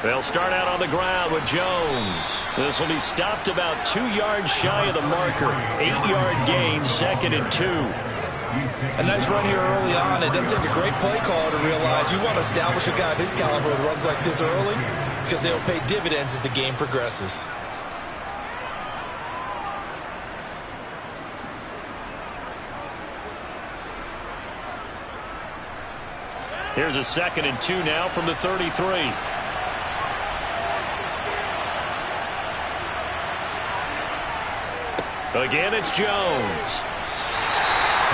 They'll start out on the ground with Jones. This will be stopped about 2 yards shy of the marker. 8-yard gain, 2nd and 2. A nice run here early on. It doesn't take a great play caller to realize you want to establish a guy of his caliber with runs like this early because they'll pay dividends as the game progresses. Here's a 2nd and 2 now from the 33. Again, it's Jones.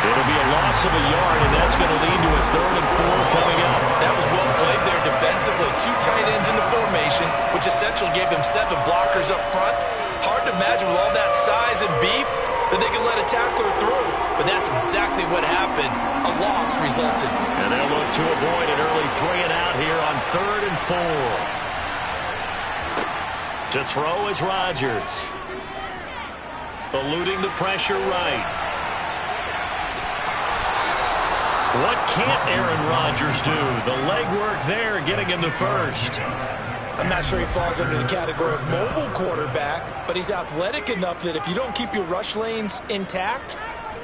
It'll be a loss of a yard, and that's going to lead to a 3rd and 4 coming up. That was well played there defensively. 2 tight ends in the formation, which essentially gave them 7 blockers up front. Hard to imagine with all that size and beef that they could let a tackler through. But that's exactly what happened. A loss resulted. And they'll look to avoid an early 3 and out here on 3rd and 4. To throw is Rodgers. Eluding the pressure right. What can't Aaron Rodgers do? The legwork there getting him the first. I'm not sure he falls under the category of mobile quarterback, but he's athletic enough that if you don't keep your rush lanes intact,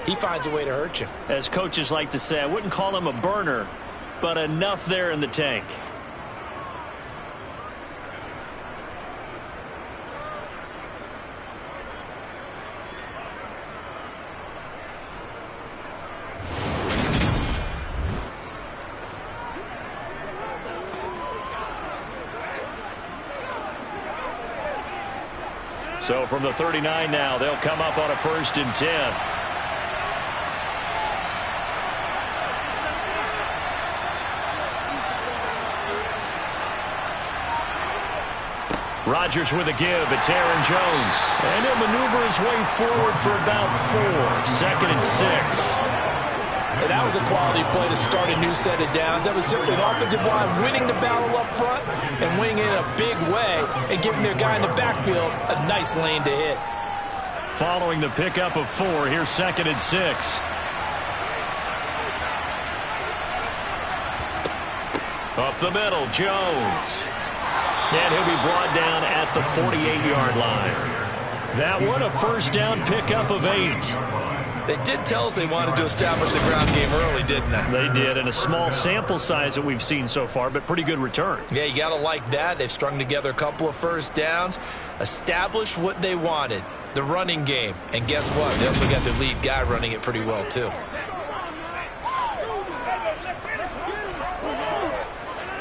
he finds a way to hurt you. As coaches like to say, I wouldn't call him a burner, but enough there in the tank. So from the 39 now, they'll come up on a 1st and 10. Rodgers with a give. It's Aaron Jones. And he'll maneuver his way forward for about 4. 2nd and 6. And that was a quality play to start a new set of downs. That was simply an offensive line winning the battle up front and winning it in a big way and giving their guy in the backfield a nice lane to hit. Following the pickup of 4, here's 2nd and 6. Up the middle, Jones. And he'll be brought down at the 48-yard line. That one a 1st down pickup of 8. They did tell us they wanted to establish the ground game early, didn't they? They did, and a small sample size that we've seen so far, but pretty good return. Yeah, you got to like that. They've strung together a couple of 1st downs, established what they wanted, the running game. And guess what? They also got their lead guy running it pretty well, too.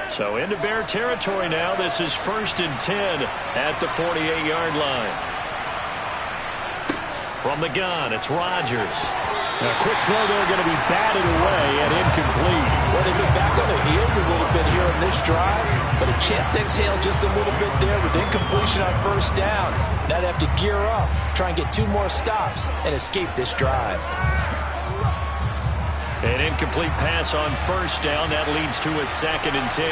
So into Bear territory now. This is 1st and 10 at the 48-yard line. From the gun, it's Rodgers. A quick throw there going to be batted away and incomplete. Well, they've been back on their heels a little bit here on this drive, but a chance to exhale just a little bit there with incompletion on 1st down. Now they have to gear up, try and get 2 more stops, and escape this drive. An incomplete pass on 1st down. That leads to a 2nd and 10.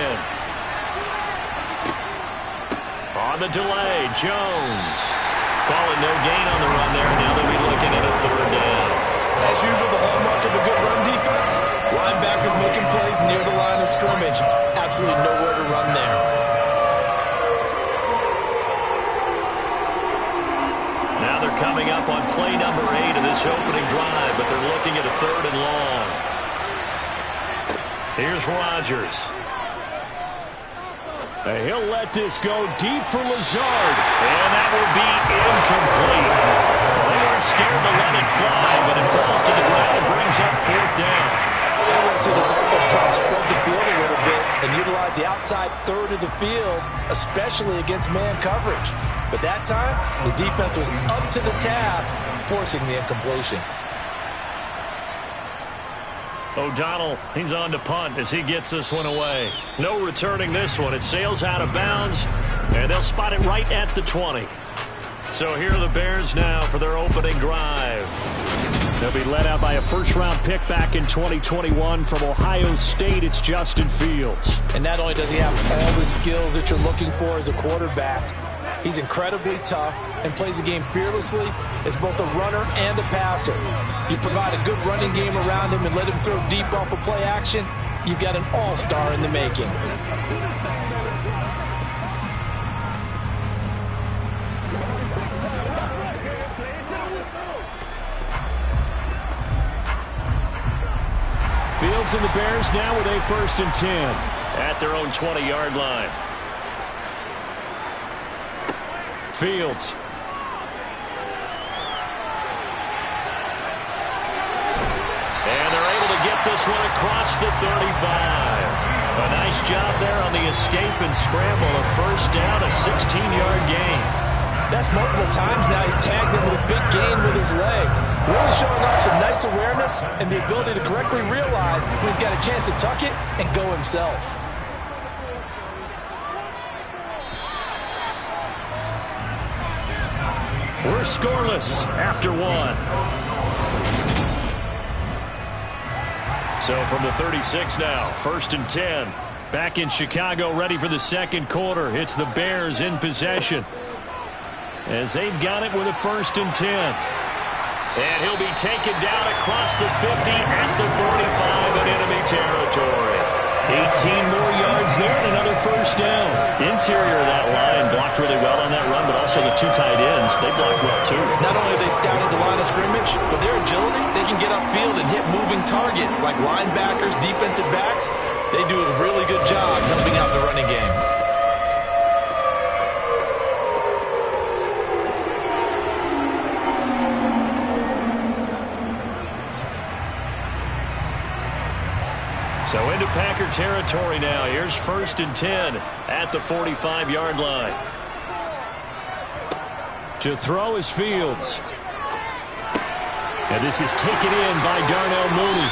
On the delay, Jones. Calling no gain on the run there. Now they'll be looking at a 3rd down. As usual, the hallmark of a good run defense, linebackers making plays near the line of scrimmage. Absolutely nowhere to run there. Now they're coming up on play number 8 of this opening drive, but they're looking at a 3rd and long. Here's Rodgers. He'll let this go deep for Lazard, and that will be incomplete. They aren't scared to let it fly, but it falls to the ground and brings up 4th down. I want to see this offense try to spread the field a little bit and utilize the outside 3rd of the field, especially against man coverage. But that time, the defense was up to the task, forcing the incompletion. O'Donnell, he's on to punt as he gets this one away. No returning this one. It sails out of bounds, and they'll spot it right at the 20. So here are the Bears now for their opening drive. They'll be led out by a 1st-round pick back in 2021 from Ohio State. It's Justin Fields. And not only does he have all the skills that you're looking for as a quarterback, he's incredibly tough and plays the game fearlessly as both a runner and a passer. You provide a good running game around him and let him throw deep off of play action, you've got an all-star in the making. Fields and the Bears now with a 1st and 10. At their own 20-yard line. Fields. And they're able to get this one across the 35. A nice job there on the escape and scramble. A 1st down, a 16-yard gain. That's multiple times now he's tagged him with a big gain with his legs. Really showing off some nice awareness and the ability to correctly realize when he's got a chance to tuck it and go himself. We're scoreless after 1. So from the 36 now, 1st and 10. Back in Chicago, ready for the 2nd quarter. It's the Bears in possession, as they've got it with a 1st and 10. And he'll be taken down across the 50 at the 45 in enemy territory. 18 more yards there and another 1st down. Interior of that line blocked really well on that run, but also the 2 tight ends, they blocked well too. Not only have they scouted the line of scrimmage, but their agility, they can get upfield and hit moving targets like linebackers, defensive backs. They do a really good job helping out the running game. So into Packer territory now. Here's 1st and 10 at the 45-yard line. To throw is Fields. And this is taken in by Darnell Mooney.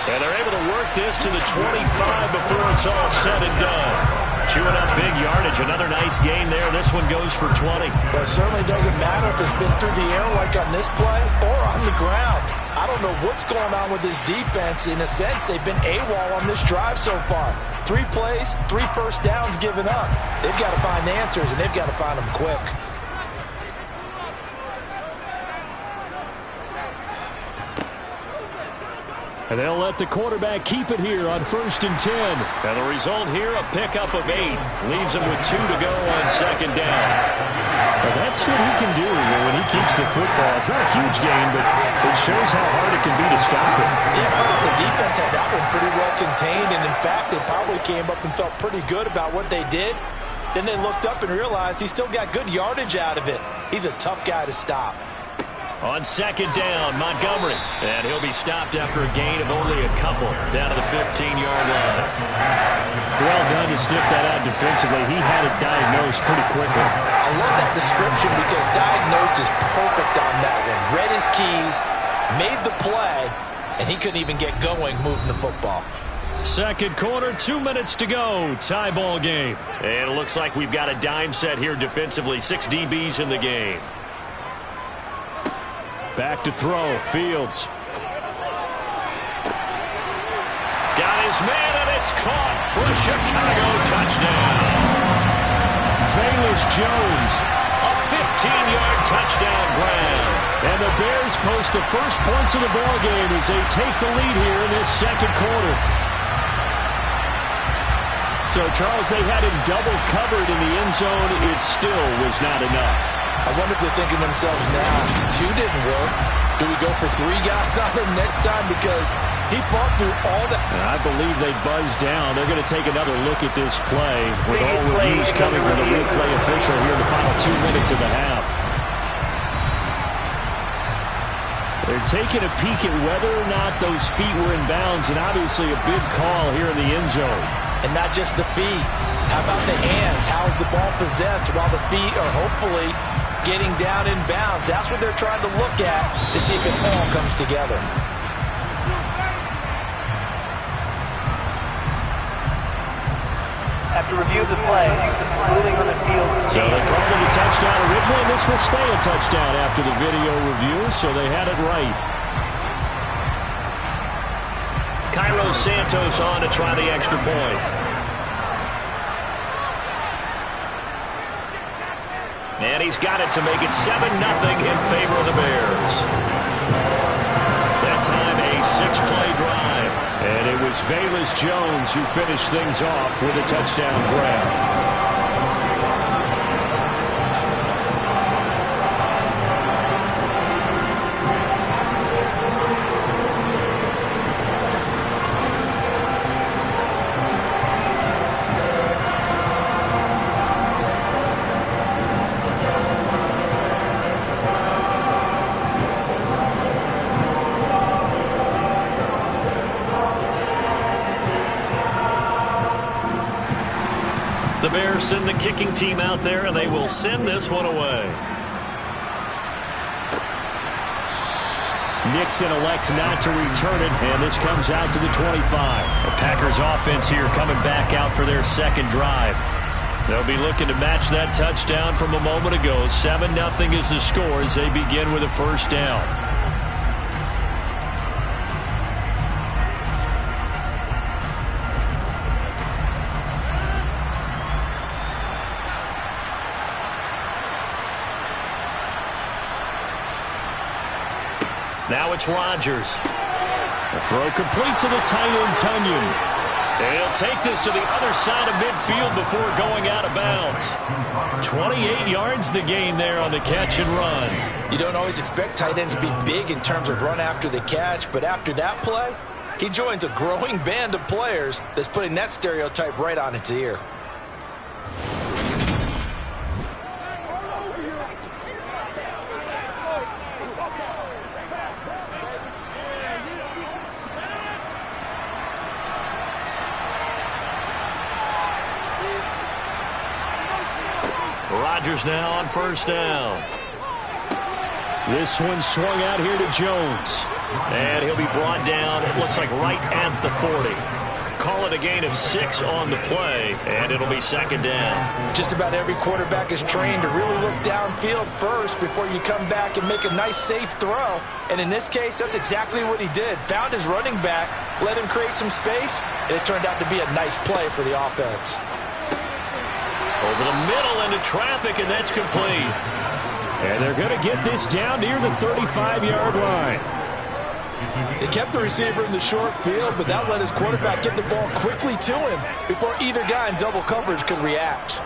And they're able to work this to the 25 before it's all said and done. Chewing up big yardage. Another nice gain there. This one goes for 20. Well, it certainly doesn't matter if it's been through the air like on this play or on the ground. I don't know what's going on with this defense. In a sense, they've been AWOL on this drive so far. 3 plays, 3 1st downs given up. They've got to find answers, and they've got to find them quick. And they'll let the quarterback keep it here on 1st and 10. And the result here, a pickup of 8. Leaves him with 2 to go on 2nd down. Well, that's what he can do when he keeps the football. It's not a huge game, but it shows how hard it can be to stop it. Yeah, I thought the defense had that one pretty well contained, and in fact, they probably came up and felt pretty good about what they did. Then they looked up and realized he still got good yardage out of it. He's a tough guy to stop. On 2nd down, Montgomery. And he'll be stopped after a gain of only a couple down to the 15-yard line. Well done to sniff that out defensively. He had it diagnosed pretty quickly. I love that description because diagnosed is perfect on that one. Read his keys, made the play, and he couldn't even get going moving the football. 2nd quarter, 2 minutes to go. Tie ball game. And it looks like we've got a dime set here defensively. 6 DBs in the game. Back to throw. Fields. Got his man, and it's caught for a Chicago touchdown. Velus Jones. A 15-yard touchdown grab. And the Bears post the first points of the ball game as they take the lead here in this 2nd quarter. So, Charles, they had him double covered in the end zone. It still was not enough. I wonder if they're thinking to themselves now, 2 didn't work. Do we go for 3 guys on him next time? Because he fought through all that. And I believe they buzzed down. They're going to take another look at this play with all reviews coming from the replay official here in the final 2 minutes of the half. They're taking a peek at whether or not those feet were in bounds, and obviously a big call here in the end zone. And not just the feet. How about the hands? How's the ball possessed while the feet are hopefully getting down in bounds? That's what they're trying to look at to see if it all comes together. After review of the play, ruling on the field. So they called it a touchdown originally, and this will stay a touchdown after the video review, so they had it right. Cairo Santos on to try the extra point. And he's got it to make it 7-0 in favor of the Bears. That time a 6-play drive. And it was Velus Jones who finished things off with a touchdown grab. The Bears send the kicking team out there, and they will send this one away. Nixon elects not to return it, and this comes out to the 25. The Packers offense here coming back out for their second drive. They'll be looking to match that touchdown from a moment ago. 7-0 is the score as they begin with a first down. Now it's Rodgers. The throw complete to the tight end, Tunyon. He'll take this to the other side of midfield before going out of bounds. 28 yards the gain there on the catch and run. You don't always expect tight ends to be big in terms of run after the catch, but after that play, he joins a growing band of players that's putting that stereotype right on its ear. Rodgers now on first down. This one swung out here to Jones. And he'll be brought down, it looks like right at the 40. Call it a gain of 6 on the play, and it'll be second down. Just about every quarterback is trained to really look downfield first before you come back and make a nice, safe throw. And in this case, that's exactly what he did. Found his running back, let him create some space, and it turned out to be a nice play for the offense. Over the middle into traffic, and that's complete. And they're going to get this down near the 35-yard line. They kept the receiver in the short field, but that let his quarterback get the ball quickly to him before either guy in double coverage could react.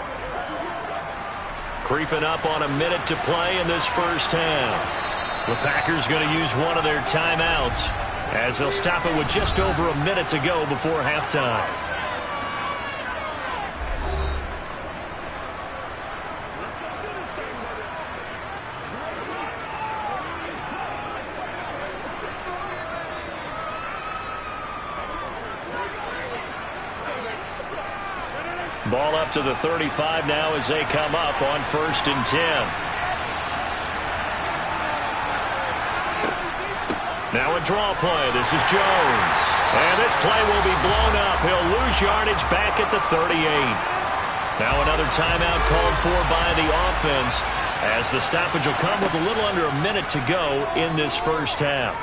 Creeping up on a minute to play in this first half. The Packers going to use one of their timeouts as they'll stop it with just over a minute to go before halftime. Ball up to the 35 now as they come up on 1st and 10. Now a draw play. This is Jones. And this play will be blown up. He'll lose yardage back at the 38. Now another timeout called for by the offense as the stoppage will come with a little under a minute to go in this first half.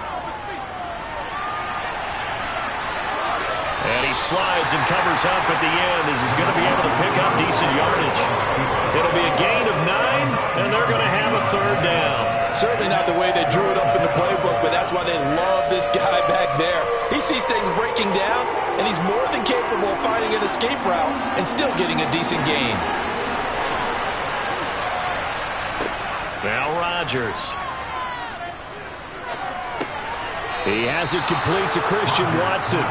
And he slides and covers up at the end as he's going to be able to pick up decent yardage. It'll be a gain of 9, and they're going to have a third down. Certainly not the way they drew it up in the playbook, but that's why they love this guy back there. He sees things breaking down, and he's more than capable of finding an escape route and still getting a decent gain. Now Rodgers. He has it complete to Christian Watson.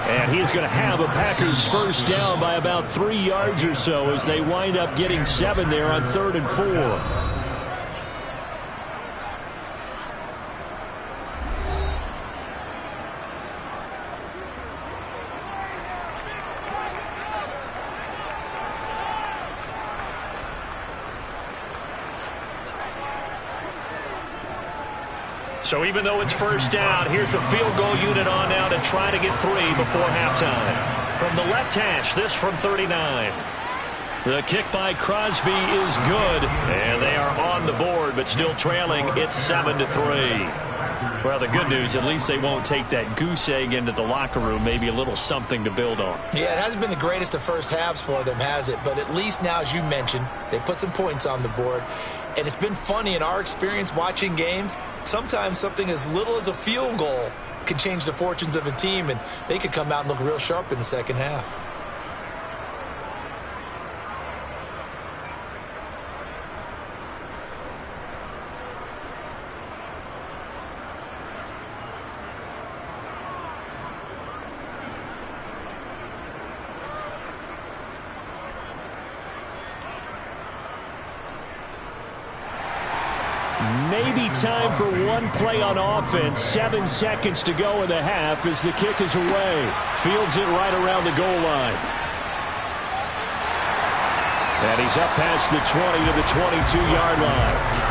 And he's going to have a Packers first down by about 3 yards or so as they wind up getting 7 there on 3rd and 4. So even though it's first down, here's the field goal unit on now to try to get 3 before halftime. From the left hash, this from 39. The kick by Crosby is good, and they are on the board, but still trailing. It's 7-3. Well, the good news, at least they won't take that goose egg into the locker room, maybe a little something to build on. Yeah, it hasn't been the greatest of first halves for them, has it? But at least now, as you mentioned, they put some points on the board. And it's been funny in our experience watching games. Sometimes something as little as a field goal can change the fortunes of a team, and they could come out and look real sharp in the second half. Maybe time for one play on offense. 7 seconds to go in the half as the kick is away. Fields it right around the goal line. And he's up past the 20 to the 22-yard line.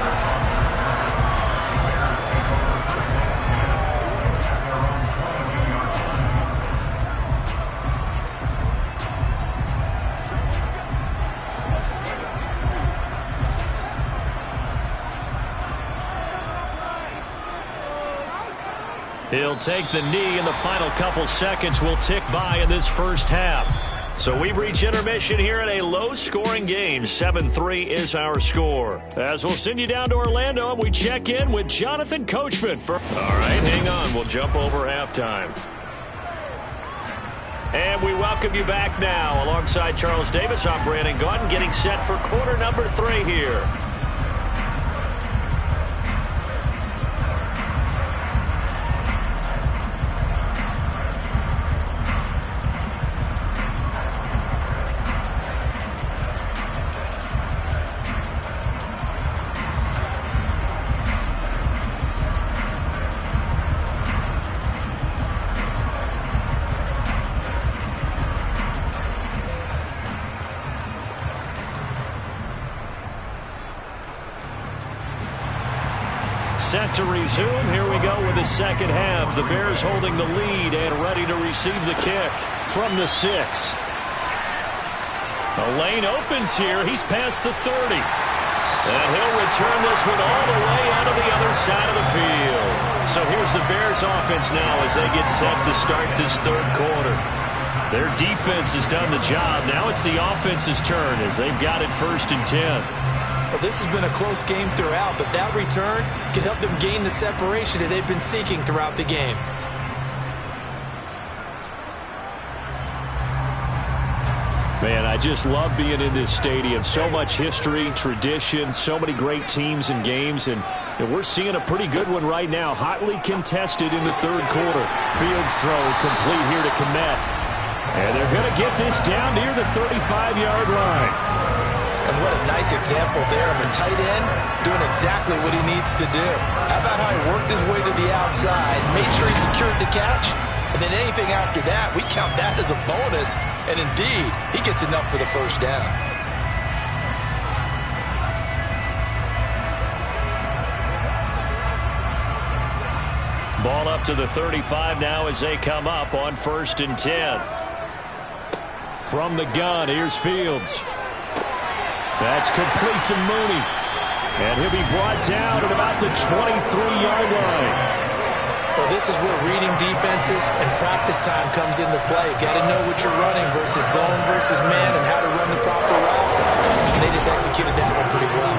He'll take the knee, and the final couple seconds will tick by in this first half. So we've reached intermission here in a low-scoring game. 7-3 is our score. As we'll send you down to Orlando, and we check in with Jonathan Coachman. All right, hang on. We'll jump over halftime. And we welcome you back now. Alongside Charles Davis, I'm Brandon Gaudin, getting set for quarter number 3 here. Set to resume. Here we go with the second half. The Bears holding the lead and ready to receive the kick from the 6. The lane opens here. He's past the 30. And he'll return this one all the way out of the other side of the field. So here's the Bears offense now as they get set to start this third quarter. Their defense has done the job. Now it's the offense's turn as they've got it 1st and 10. Well, this has been a close game throughout, but that return can help them gain the separation that they've been seeking throughout the game. Man, I just love being in this stadium. So much history, tradition, so many great teams and games, and we're seeing a pretty good one right now. Hotly contested in the third quarter. Fields throw complete here to Kmet. And they're going to get this down near the 35-yard line. And what a nice example there of a tight end doing exactly what he needs to do. How about how he worked his way to the outside, made sure he secured the catch, and then anything after that, we count that as a bonus. And indeed, he gets enough for the first down. Ball up to the 35 now as they come up on 1st and 10. From the gun, here's Fields. That's complete to Mooney. And he'll be brought down at about the 23-yard line. Well, this is where reading defenses and practice time comes into play. Got to know what you're running versus zone versus man and how to run the proper route. And they just executed that one pretty well.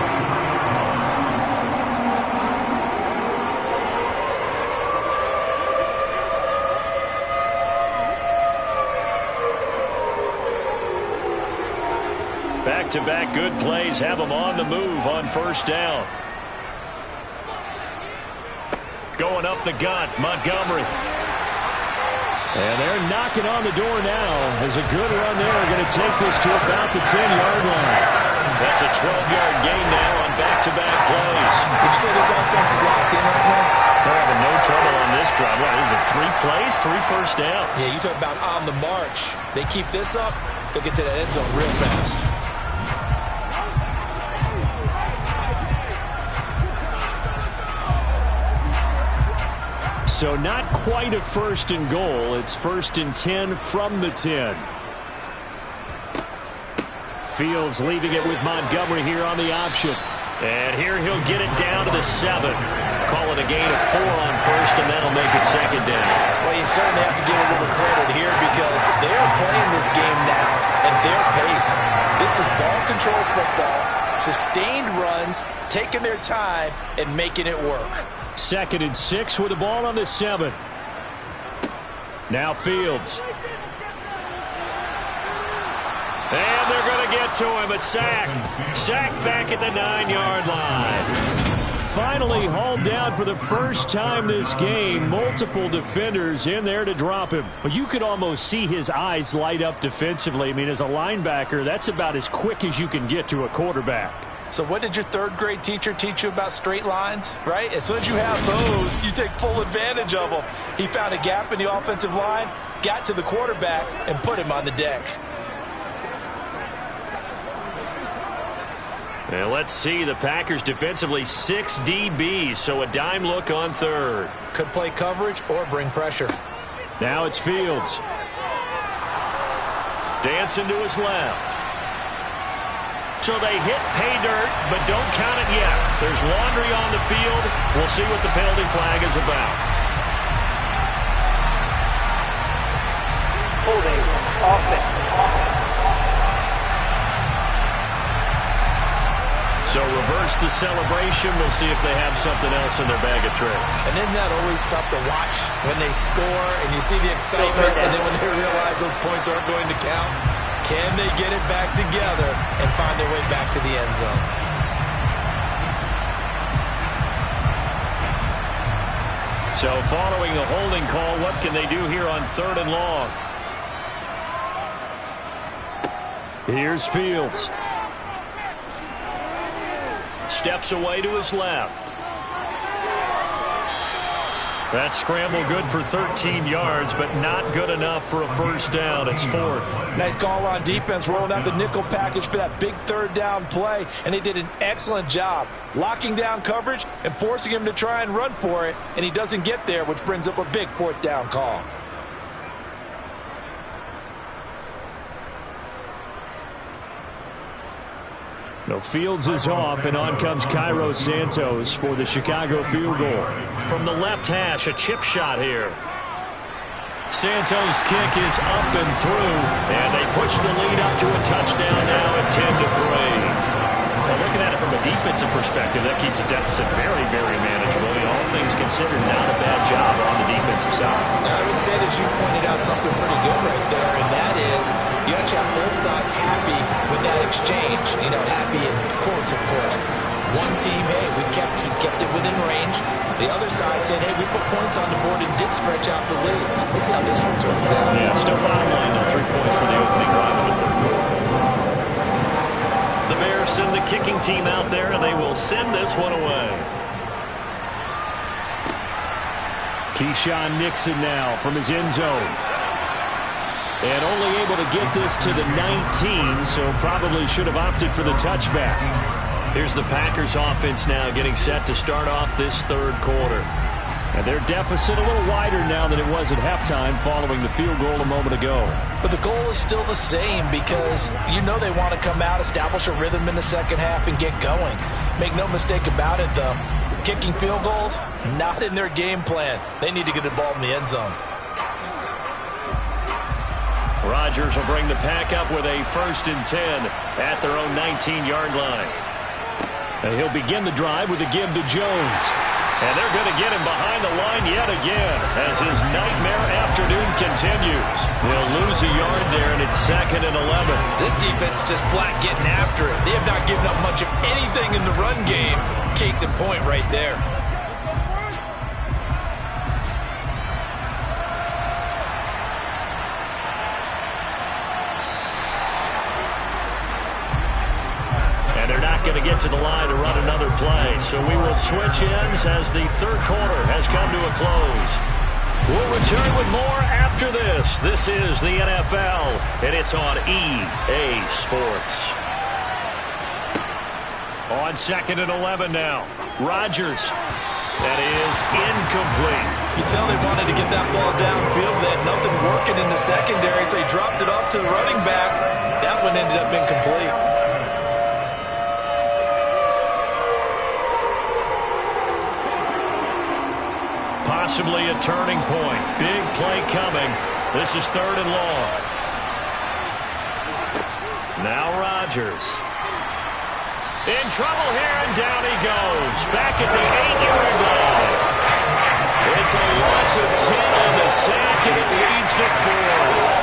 Back-to-back good plays have them on the move on 1st down. Going up the gut, Montgomery. And they're knocking on the door now. As a good run there, going to take this to about the 10-yard line. That's a 12-yard gain now on back-to-back plays. Would you say this offense is locked in right now? They're having no trouble on this drive. What is it, 3 plays, 3 first downs? Yeah, you talk about on the march. They keep this up, they'll get to that end zone real fast. So not quite a 1st and goal. It's 1st and 10 from the 10. Fields leaving it with Montgomery here on the option. And here he'll get it down to the 7. Call it a gain of 4 on 1st, and that'll make it 2nd down. Well, you certainly have to give a little credit here because they're playing this game now at their pace. This is ball control football, sustained runs, taking their time, and making it work. 2nd and 6 with the ball on the 7. Now Fields. And they're going to get to him. A sack. Sack back at the 9-yard line. Finally hauled down for the first time this game. Multiple defenders in there to drop him. But you could almost see his eyes light up defensively. I mean, as a linebacker, that's about as quick as you can get to a quarterback. So what did your 3rd grade teacher teach you about straight lines, right? As soon as you have those, you take full advantage of them. He found a gap in the offensive line, got to the quarterback, and put him on the deck. And let's see, the Packers defensively 6 DBs, so a dime look on third. Could play coverage or bring pressure. Now it's Fields. Dancing to his left. So they hit pay dirt, but don't count it yet. There's laundry on the field. We'll see what the penalty flag is about. Holding offense. So reverse the celebration. We'll see if they have something else in their bag of tricks. And isn't that always tough to watch when they score and you see the excitement and then when they realize those points aren't going to count? Can they get it back together and find their way back to the end zone? So following the holding call, what can they do here on 3rd and long? Here's Fields. Steps away to his left. That scramble good for 13 yards, but not good enough for a first down. It's 4th. Nice call on defense, rolling out the nickel package for that big 3rd down play, and they did an excellent job locking down coverage and forcing him to try and run for it, and he doesn't get there, which brings up a big 4th down call. No, Fields is off, and on comes Cairo Santos for the Chicago field goal. From the left hash, a chip shot here. Santos' kick is up and through, and they push the lead up to a touchdown now at 10-3. Well, looking at it from a defensive perspective, that keeps the deficit very, very manageable. All things considered, not a bad job on the defensive side. Now, I would say that you pointed out something pretty good right there, and that is you actually have both sides happy with that exchange. You know, happy in quotes, of course. One team, hey, we've kept it within range. The other side said, hey, we put points on the board and did stretch out the lead. Let's see how this one turns out. Yeah, still bottom line, 3 points for the opening drive of the 3rd quarter. The Bears send the kicking team out there, and they will send this one away. Keyshawn Nixon now from his end zone. And only able to get this to the 19, so probably should have opted for the touchback. Here's the Packers offense now getting set to start off this 3rd quarter. And their deficit a little wider now than it was at halftime following the field goal a moment ago. But the goal is still the same because you know they want to come out, establish a rhythm in the second half, and get going. Make no mistake about it, though. Kicking field goals, not in their game plan. They need to get the ball in the end zone. Rodgers will bring the pack up with a 1st and 10 at their own 19-yard line. And he'll begin the drive with a give to Jones. And they're going to get him behind the line yet again as his nightmare afternoon continues. They'll lose a yard there, and it's 2nd and 11. This defense is just flat getting after it. They have not given up much of anything in the run game. Case in point right there. And they're not going to get to the line to run another play. So we will switch ends as the 3rd quarter has come to a close. We'll return with more after this. This is the NFL, and it's on EA Sports. On 2nd and 11 now. Rodgers. That is incomplete. You tell they wanted to get that ball downfield. They had nothing working in the secondary, so he dropped it off to the running back. That one ended up incomplete. Possibly a turning point. Big play coming. This is 3rd and long. Now Rodgers. In trouble here, and down he goes. Back at the 8-yard line. It's a loss of 10 on the sack, and it leads to 4th.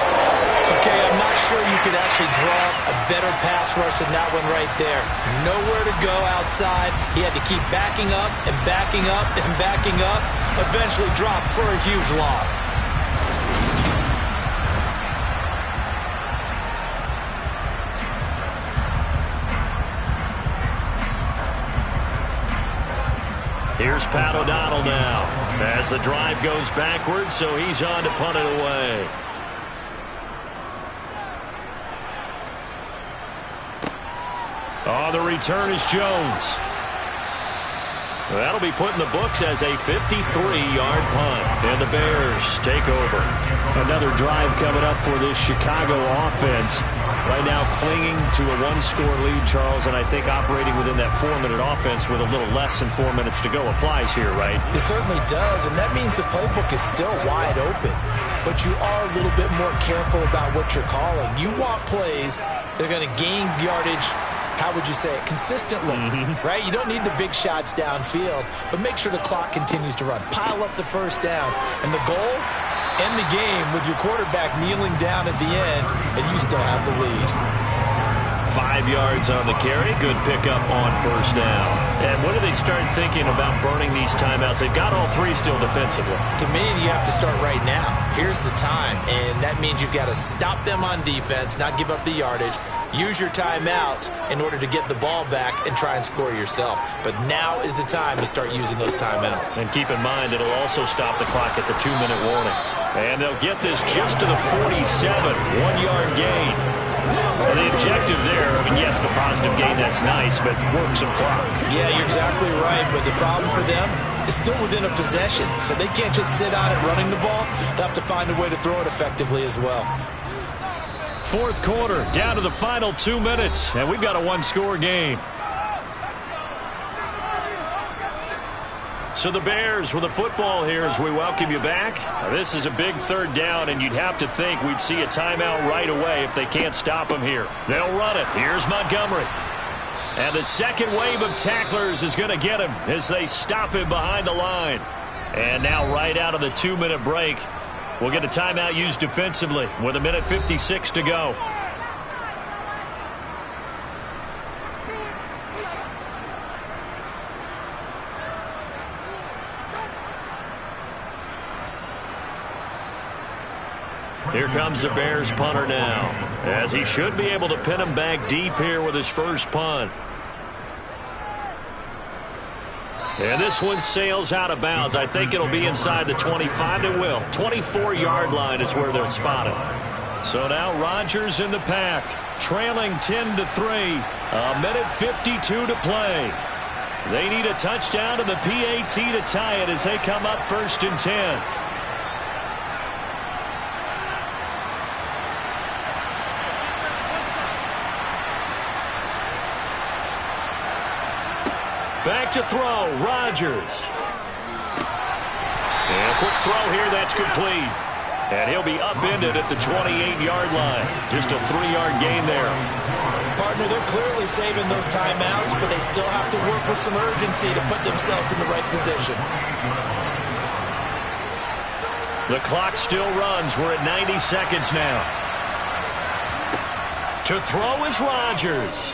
Okay, I'm not sure you could actually draw a better pass rush than that one right there. Nowhere to go outside. He had to keep backing up and backing up and backing up. Eventually dropped for a huge loss. Here's Pat O'Donnell now as the drive goes backwards, so he's on to punt it away. Oh, the return is Jones. That'll be put in the books as a 53-yard punt. And the Bears take over. Another drive coming up for this Chicago offense. Right now clinging to a one-score lead, Charles, and I think operating within that 4-minute offense with a little less than 4 minutes to go applies here, right? It certainly does, and that means the playbook is still wide open. But you are a little bit more careful about what you're calling. You want plays that are going to gain yardage, how would you say it, consistently, right? You don't need the big shots downfield, but make sure the clock continues to run. Pile up the first downs. And the goal? End the game with your quarterback kneeling down at the end, and you still have the lead. 5 yards on the carry. Good pickup on first down. And when do they start thinking about burning these timeouts? They've got all three still defensively. To me, you have to start right now. Here's the time, and that means you've got to stop them on defense, not give up the yardage. Use your timeouts in order to get the ball back and try and score yourself. But now is the time to start using those timeouts. And keep in mind, it'll also stop the clock at the 2-minute warning. And they'll get this just to the 47, 1-yard gain. And the objective there, I mean, yes, the positive gain, that's nice, but work some clock. Yeah, you're exactly right, but the problem for them is still within a possession. So they can't just sit on it running the ball. They'll have to find a way to throw it effectively as well. Fourth quarter, down to the final 2 minutes, and we've got a one-score game. So the Bears with the football here as we welcome you back. This is a big third down, and you'd have to think we'd see a timeout right away if they can't stop them here. They'll run it. Here's Montgomery. And the second wave of tacklers is going to get him as they stop him behind the line. And now right out of the 2-minute break, we'll get a timeout used defensively with 1:56 to go. Here comes the Bears punter now, as he should be able to pin him back deep here with his first punt. And this one sails out of bounds. I think it'll be inside the 25. It will. 24-yard line is where they'll spot it. So now Rodgers in the pack, trailing 10-3. 1:52 to play. They need a touchdown to the PAT to tie it as they come up 1st and 10. Back to throw, Rodgers. And a quick throw here, that's complete. And he'll be upended at the 28-yard line. Just a 3-yard gain there. Partner, they're clearly saving those timeouts, but they still have to work with some urgency to put themselves in the right position. The clock still runs. We're at 90 seconds now. To throw is Rodgers.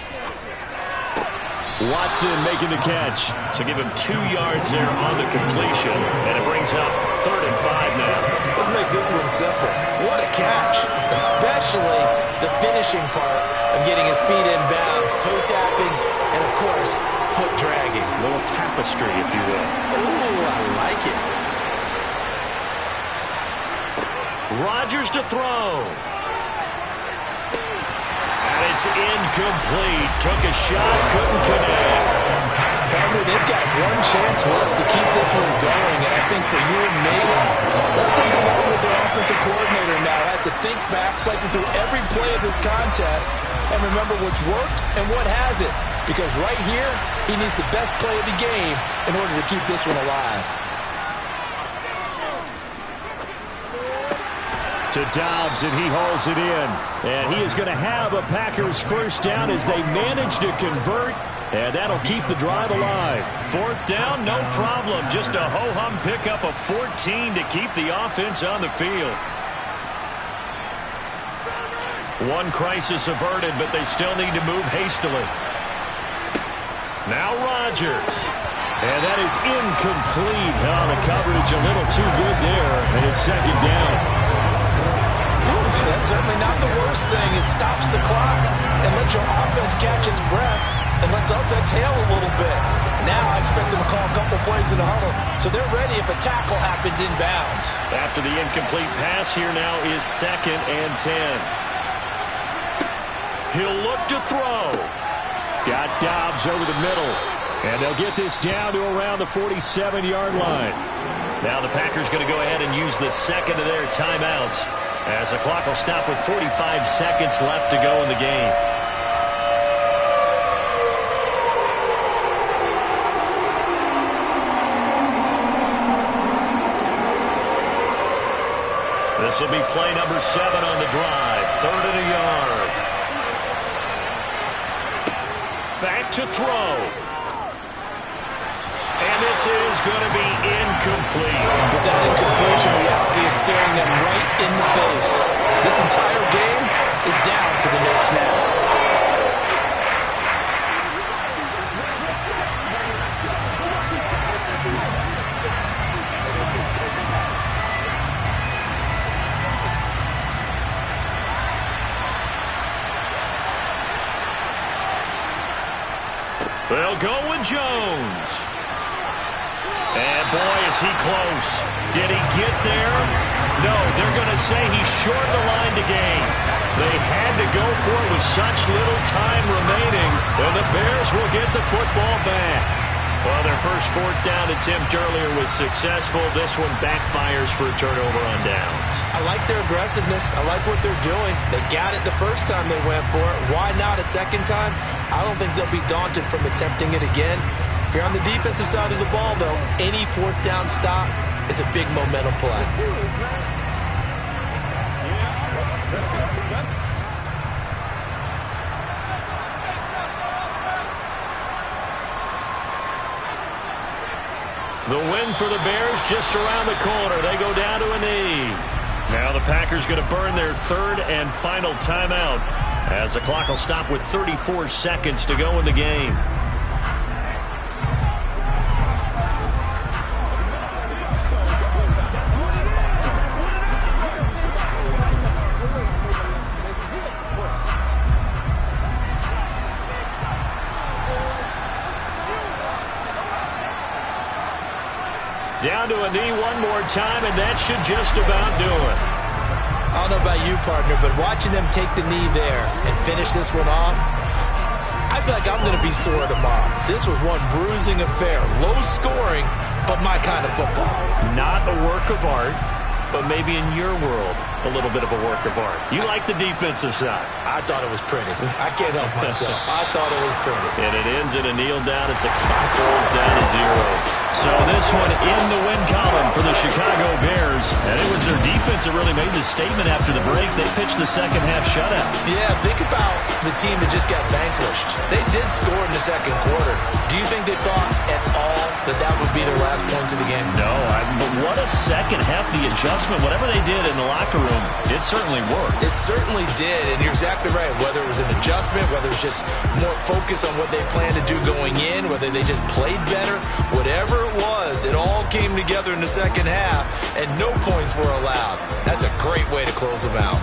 Watson making the catch. So give him 2 yards there on the completion. And it brings up 3rd and 5 now. Let's make this one simple. What a catch. Especially the finishing part of getting his feet in bounds, toe tapping, and of course, foot dragging. A little tapestry, if you will. Ooh, I like it. Rodgers to throw. It's incomplete. Took a shot, couldn't connect. Partner, they've got one chance left to keep this one going, and I think for you and me, let's think along with the offensive coordinator now. Has to think back, cycle through every play of this contest, and remember what's worked and what hasn't. Because right here, he needs the best play of the game in order to keep this one alive. To Dobbs, and he hauls it in. And he is going to have a Packers first down as they manage to convert, and that'll keep the drive alive. 4th down, no problem. Just a ho-hum pickup of 14 to keep the offense on the field. One crisis averted, but they still need to move hastily. Now Rodgers. And that is incomplete. Oh, the coverage a little too good there, and it's 2nd down. That's certainly not the worst thing. It stops the clock and lets your offense catch its breath and lets us exhale a little bit. Now I expect them to call a couple plays in the huddle, so they're ready if a tackle happens inbounds. After the incomplete pass, here now is 2nd and 10. He'll look to throw. Got Dobbs over the middle. And they'll get this down to around the 47-yard line. Now the Packers going to go ahead and use the second of their timeouts as the clock will stop with 45 seconds left to go in the game. This will be play number 7 on the drive. 3rd and a yard. Back to throw. And this is going to be incomplete. With that incompletion, reality is staring them right in the face. This entire game is down to the next snap. They'll go with Jones. And boy, is he close. Did he get there? No, they're going to say he shortened the line to gain. They had to go for it with such little time remaining, and the Bears will get the football back. Well, their first 4th down attempt earlier was successful. This one backfires for a turnover on downs. I like their aggressiveness. I like what they're doing. They got it the first time they went for it. Why not a second time? I don't think they'll be daunted from attempting it again. If you're on the defensive side of the ball, though, any 4th down stop is a big momentum play. The win for the Bears just around the corner. They go down to a knee. Now the Packers going to burn their 3rd and final timeout as the clock will stop with 34 seconds to go in the game. Down to a knee one more time, and that should just about do it. I don't know about you, partner, but watching them take the knee there and finish this one off, I feel like I'm going to be sore tomorrow. This was one bruising affair. Low scoring, but my kind of football. Not a work of art, but maybe in your world, a little bit of a work of art. You like the defensive side. I thought it was pretty. I can't help myself. I thought it was pretty. And it ends in a kneel down as the clock rolls down to 0. So this one in the win column for the Chicago Bears. And it was their defense that really made the statement after the break. They pitched the second half shutout. Yeah, think about the team that just got vanquished. They did score in the second quarter. Do you think they thought at all that that would be their last points of the game? No, but what a second half. The adjustment, whatever they did in the locker room, it certainly worked. It certainly did, and you're exactly right. Whether it was an adjustment, whether it was just more focus on what they planned to do going in, whether they just played better, whatever it was, it all came together in the second half, and no points were allowed. That's a great way to close them out.